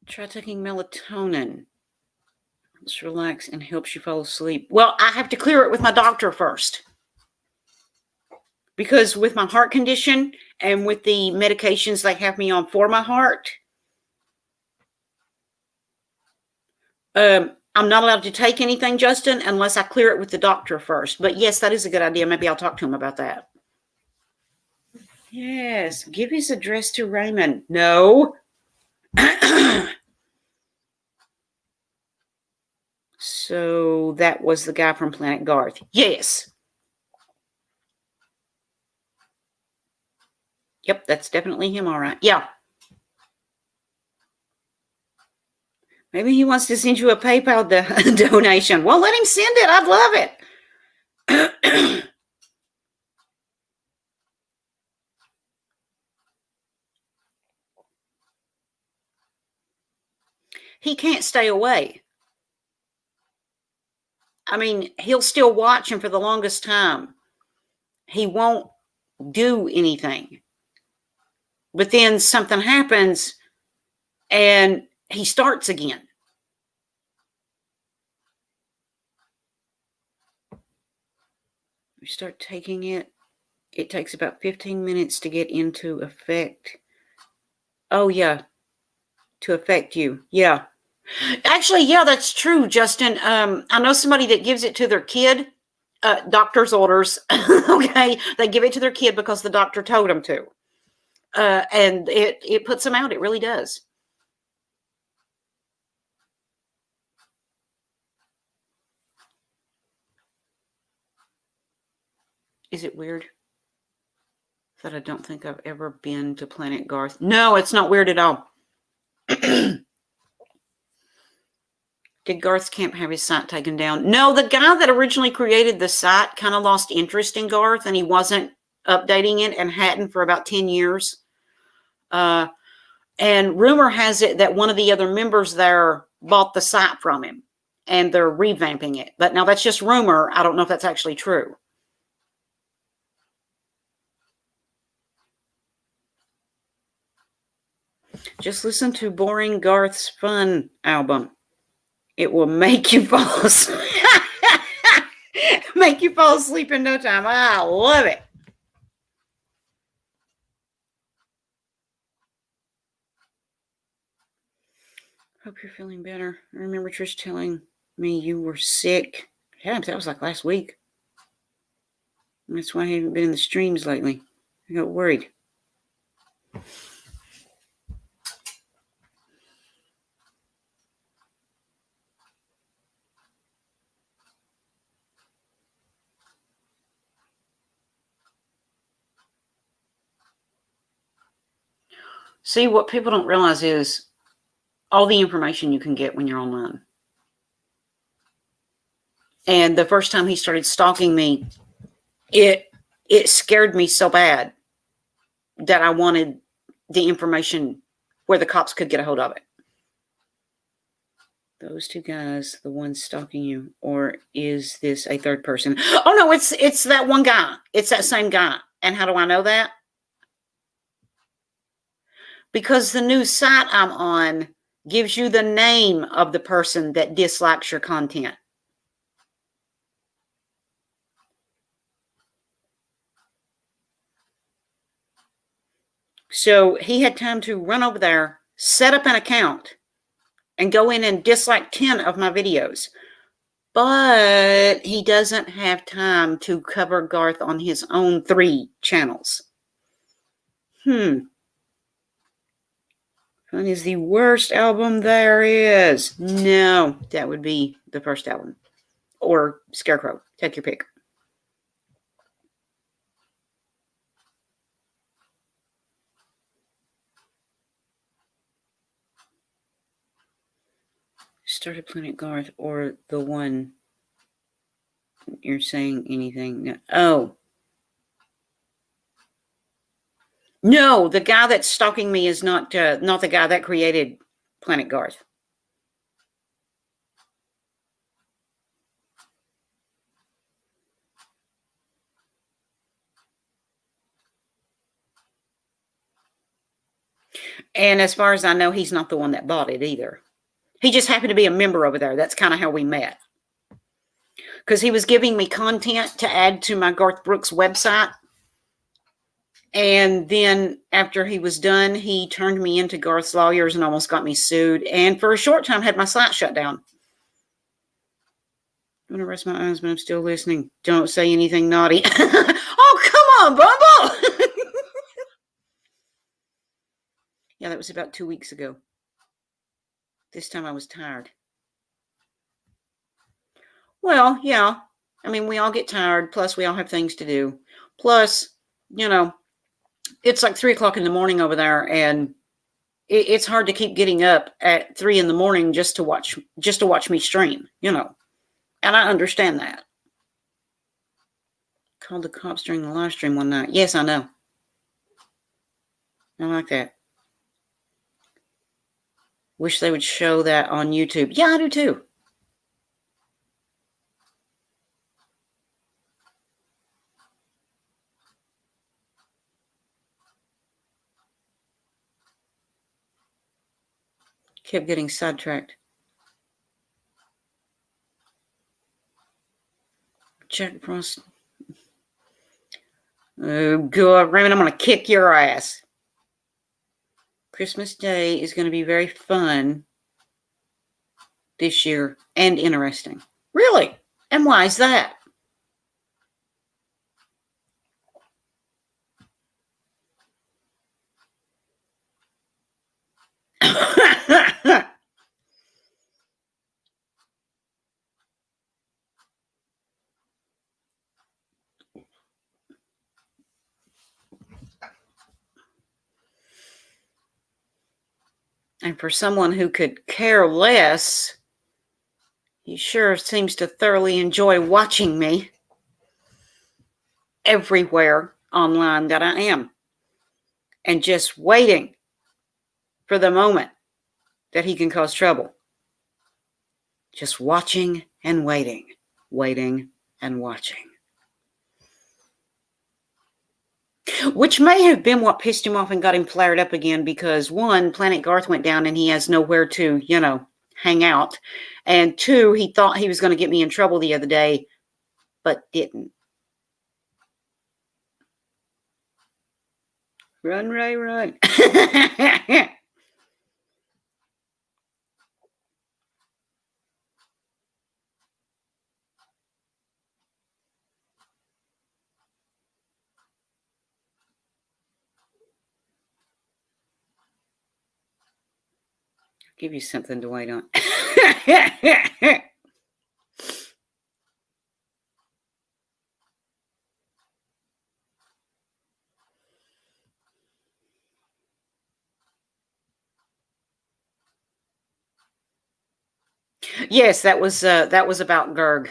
Try taking melatonin. Helps relax and helps you fall asleep. Well, I have to clear it with my doctor first. Because with my heart condition and with the medications they have me on for my heart, I'm not allowed to take anything, Justin, unless I clear it with the doctor first. But yes, that is a good idea. Maybe I'll talk to him about that. Yes, give his address to Raymond. No. So that was the guy from Planet Garth. Yes. Yep, that's definitely him, all right. Yeah. Maybe he wants to send you a PayPal donation. Well, let him send it. I'd love it. He can't stay away. I mean, he'll still watch him for the longest time. He won't do anything. But then something happens and he starts again. We start taking it. It takes about 15 minutes to get into effect. Oh, yeah. To affect you. Yeah. Actually, yeah, that's true, Justin. I know somebody that gives it to their kid. Doctor's orders. Okay. They give it to their kid because the doctor told them to. And it puts them out. It really does. Is it weird that I don't think I've ever been to Planet Garth? No, it's not weird at all. Did Garth's camp have his site taken down? No, the guy that originally created the site kind of lost interest in Garth and he wasn't updating it and hadn't for about 10 years. And rumor has it that one of the other members there bought the site from him and they're revamping it. But now that's just rumor. I don't know if that's actually true. Just listen to Boring Garth's Fun album. It will make you fall asleep. Make you fall asleep in no time. I love it. Hope you're feeling better. I remember Trish telling me you were sick. Yeah, that was like last week. That's why I haven't been in the streams lately. I got worried. See, what people don't realize is all the information you can get when you're online. And the first time he started stalking me, it scared me so bad that I wanted the information where the cops could get a hold of it. Those two guys, the ones stalking you, or is this a third person? Oh no, it's that one guy. It's that same guy. And how do I know that? Because the new site I'm on gives you the name of the person that dislikes your content. So he had time to run over there, set up an account, and go in and dislike 10 of my videos. But he doesn't have time to cover Garth on his own 3 channels. Fun is the worst album there is. No, that would be the first album. Or Scarecrow. Take your pick. Started Planet Garth or the one you're saying anything? No. Oh. No, the guy that's stalking me is not the guy that created Planet Garth. And as far as I know, he's not the one that bought it either. He just happened to be a member over there. That's kind of how we met. Because he was giving me content to add to my Garth Brooks website. And then after he was done, he turned me into Garth's lawyers and almost got me sued. And for a short time, had my site shut down. I'm going to rest my eyes, but I'm still listening. Don't say anything naughty. Oh, come on, Bumble. Yeah, that was about 2 weeks ago. This time I was tired. Well, yeah. I mean, we all get tired. Plus, we all have things to do. Plus, it's like 3 o'clock in the morning over there, and it's hard to keep getting up at 3 in the morning just to watch me stream, And I understand that. Called the cops during the live stream one night. Yes, I know. I like that. Wish they would show that on YouTube. Yeah, I do too. Kept getting sidetracked. Jack Frost. Oh, God, Raymond, I'm going to kick your ass. Christmas Day is going to be very fun this year and interesting. Really? And why is that? And for someone who could care less, he sure seems to thoroughly enjoy watching me everywhere online that I am. And just waiting for the moment that he can cause trouble. Just watching and waiting, waiting and watching. Which may have been what pissed him off and got him flared up again because 1, Planet Garth went down and he has nowhere to, hang out. And 2, he thought he was going to get me in trouble the other day, but didn't. Run, Ray, run. Give you something to wait on. Yes, that was about Gerg.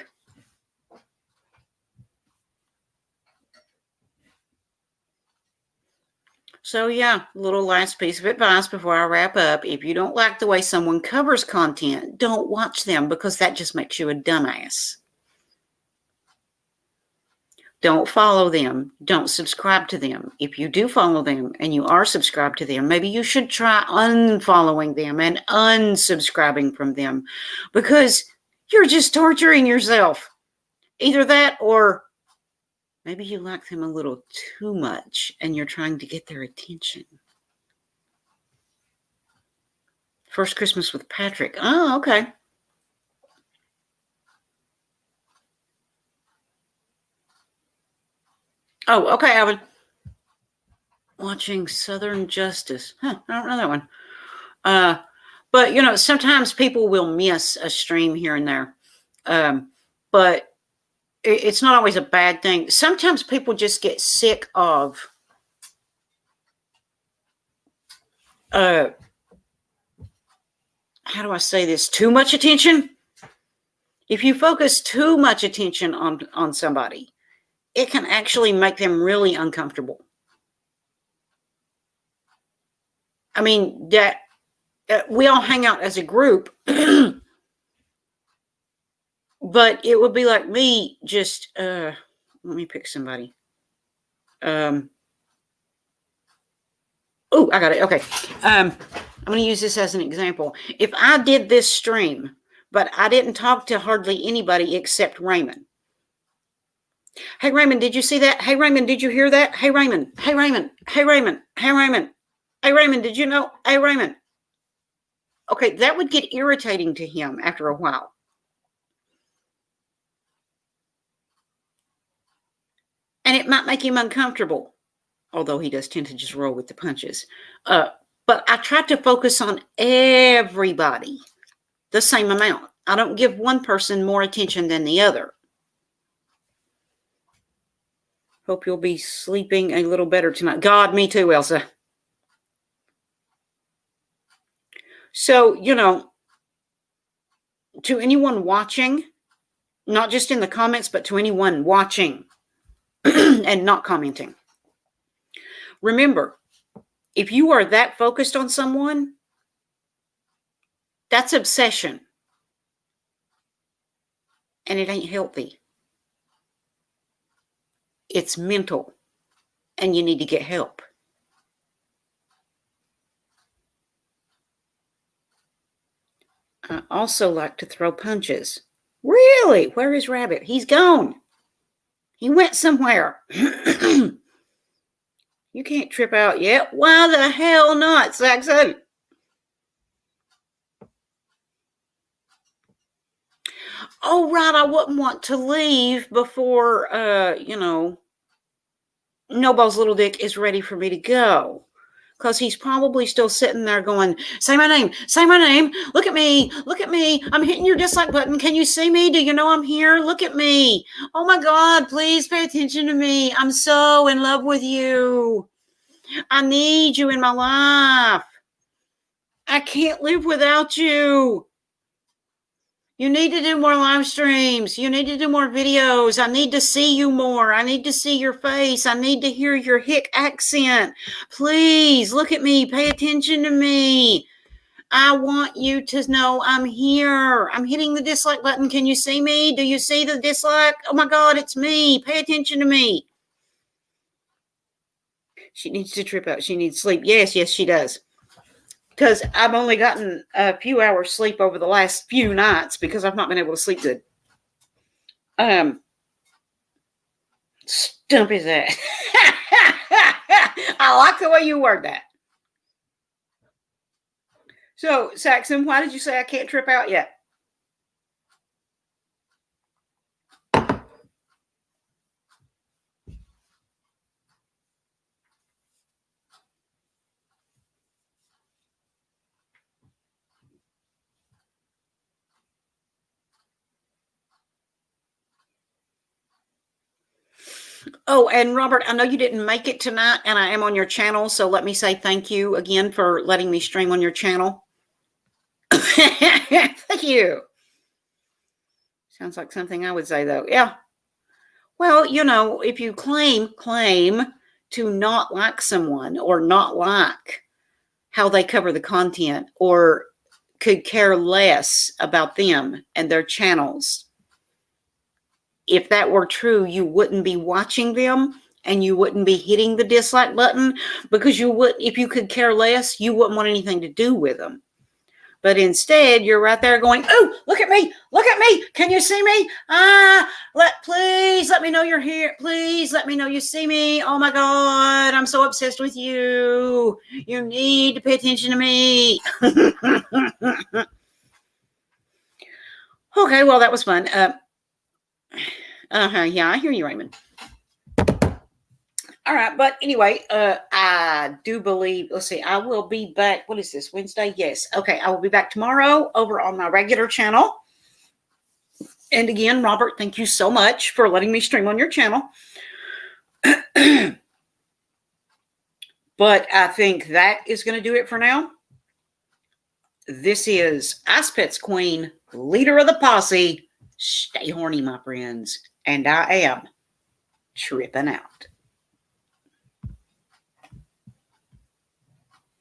So yeah, little last piece of advice before I wrap up. If you don't like the way someone covers content, don't watch them because that just makes you a dumbass. Don't follow them. Don't subscribe to them. If you do follow them and you are subscribed to them, maybe you should try unfollowing them and unsubscribing from them because you're just torturing yourself. Either that or maybe you like them a little too much and you're trying to get their attention. First Christmas with Patrick. Oh, okay. Oh, okay, Alvin. Watching Southern Justice. Huh, I don't know that one. But sometimes people will miss a stream here and there. But it's not always a bad thing. Sometimes people just get sick of how do I say this? Too much attention. If you focus too much attention on somebody, it can actually make them really uncomfortable. I mean, that we all hang out as a group, but it would be like me just, let me pick somebody. Oh, I got it. Okay. I'm going to use this as an example. If I did this stream, but I didn't talk to hardly anybody except Raymond. Hey, Raymond, did you see that? Hey, Raymond, did you hear that? Hey, Raymond. Hey, Raymond. Hey, Raymond. Hey, Raymond. Hey, Raymond, did you know? Hey, Raymond. Okay, that would get irritating to him after a while. And it might make him uncomfortable, although he does tend to just roll with the punches. But I try to focus on everybody the same amount. I don't give one person more attention than the other. Hope you'll be sleeping a little better tonight. God, me too, Elsa. So, to anyone watching, not just in the comments, but to anyone watching and not commenting, remember, if you are that focused on someone, that's obsession. And it ain't healthy. It's mental. And you need to get help. I also like to throw punches. Really? Where is Rabbit? He's gone. He went somewhere. You can't trip out yet. Why the hell not, Saxon? Oh, right. I wouldn't want to leave before, Nobo's little dick is ready for me to go. Because he's probably still sitting there going, say my name, look at me, I'm hitting your dislike button, can you see me, do you know I'm here, look at me, oh my God, please pay attention to me, I'm so in love with you, I need you in my life, I can't live without you. You need to do more live streams. You need to do more videos. I need to see you more. I need to see your face. I need to hear your hick accent. Please look at me. Pay attention to me. I want you to know I'm here. I'm hitting the dislike button. Can you see me? Do you see the dislike? Oh my God, it's me. Pay attention to me. She needs to trip out. She needs sleep. Yes, she does. Because I've only gotten a few hours sleep over the last few nights because I've not been able to sleep good. Stump his ass. I like the way you word that. So, Saxon, why did you say I can't trip out yet? Oh, and Robert, I know you didn't make it tonight, and I am on your channel, so let me say thank you again for letting me stream on your channel. Thank you. Sounds like something I would say, though. Yeah. Well, you know, if you claim to not like someone or not like how they cover the content or could care less about them and their channels, if that were true, you wouldn't be watching them and you wouldn't be hitting the dislike button, because you would, if you could care less, you wouldn't want anything to do with them. But instead, you're right there going, "Oh, look at me. Look at me. Can you see me? Please let me know you're here. Please let me know you see me. Oh my God, I'm so obsessed with you. You need to pay attention to me." Okay, well, that was fun. Yeah, I hear you, Raymond. All right, but anyway, I do believe, let's see, I will be back. What is this, Wednesday? Yes. Okay, I will be back tomorrow over on my regular channel. And again, Robert, thank you so much for letting me stream on your channel. But I think that is going to do it for now. This is Icepets Queen, leader of the posse. Stay horny, my friends. And I am tripping out.